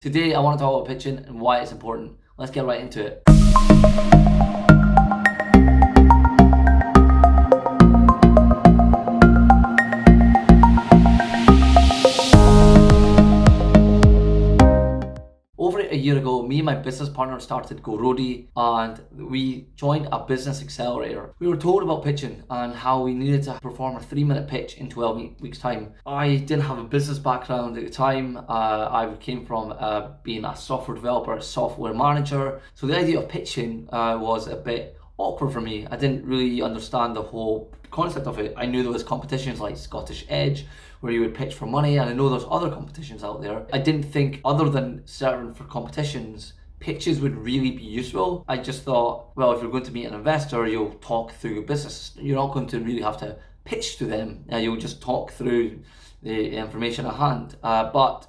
Today I want to talk about pitching and why it's important. Let's get right into it. Over a year ago, me and my business partner started GoRoadie and we joined a business accelerator. We were told about pitching and how we needed to perform a 3-minute pitch in 12 weeks time. I didn't have a business background at the time. I came from being a software developer, a software manager. So the idea of pitching was a bit awkward for me. I didn't really understand the whole concept of it. I knew there was competitions like Scottish Edge where you would pitch for money, and I know there's other competitions out there. I didn't think, other than serving for competitions, pitches would really be useful. I just thought, well, if you're going to meet an investor, you'll talk through your business. You're not going to really have to pitch to them. You'll just talk through the information at hand. But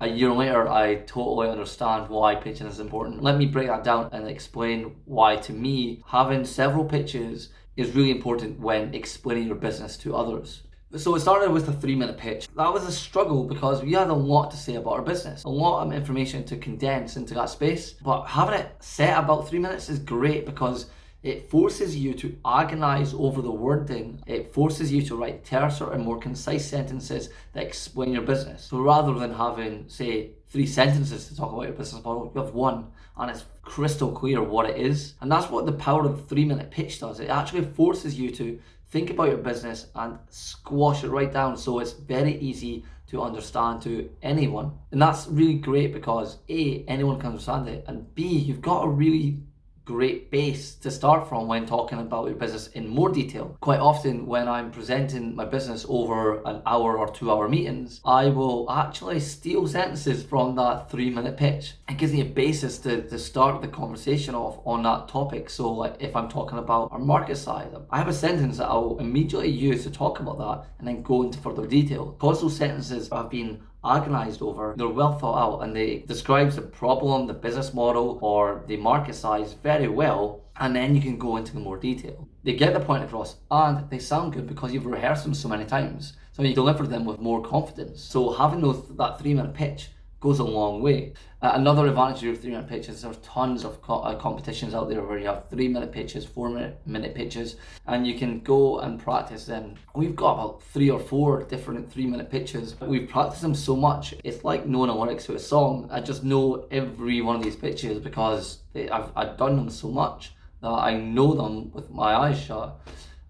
a year later, I totally understand why pitching is important. Let me break that down and explain why, to me, having several pitches is really important when explaining your business to others. So it started with a 3-minute pitch. That was a struggle because we had a lot to say about our business, a lot of information to condense into that space. But having it set about 3 minutes is great because it forces you to agonize over the wording. It forces you to write terser and more concise sentences that explain your business. So rather than having, say, 3 sentences to talk about your business model, you have one and it's crystal clear what it is. And that's what the power of the 3-minute pitch does. It actually forces you to think about your business and squash it right down so it's very easy to understand to anyone. And that's really great because A, anyone can understand it, and B, you've got a really great base to start from when talking about your business in more detail. Quite often when I'm presenting my business over an hour or 2-hour meetings, I will actually steal sentences from that 3-minute pitch. It gives me a basis to start the conversation off on that topic. So like if I'm talking about our market size, I have a sentence that I'll immediately use to talk about that and then go into further detail. Because those sentences have been agonized over, they're well thought out, and they describes the problem, the business model, or the market size very well, and then you can go into more detail. They get the point across and they sound good because you've rehearsed them so many times, so you deliver them with more confidence. So having that 3-minute pitch goes a long way. Another advantage of your 3-minute pitch is there's tons of competitions out there where you have 3-minute pitches, 4-minute pitches, and you can go and practice them. We've got about 3 or 4 different 3-minute pitches. We've practiced them so much, it's like knowing the lyrics to a song. I just know every one of these pitches because I've done them so much that I know them with my eyes shut.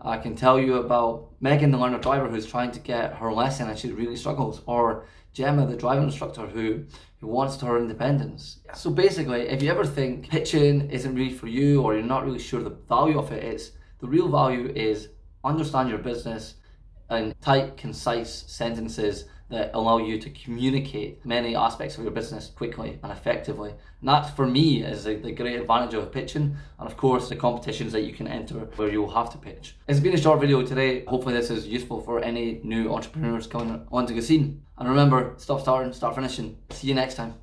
I can tell you about Megan, the learner driver, who's trying to get her lesson and she really struggles, or Gemma, the driving instructor, who wants her independence. So basically, if you ever think pitching isn't really for you or you're not really sure the value of it, the real value is understand your business in tight, concise sentences that allow you to communicate many aspects of your business quickly and effectively. And that, for me, is the great advantage of pitching, and of course the competitions that you can enter where you'll have to pitch. It's been a short video today. Hopefully this is useful for any new entrepreneurs coming onto the scene. And remember, stop starting, start finishing. See you next time.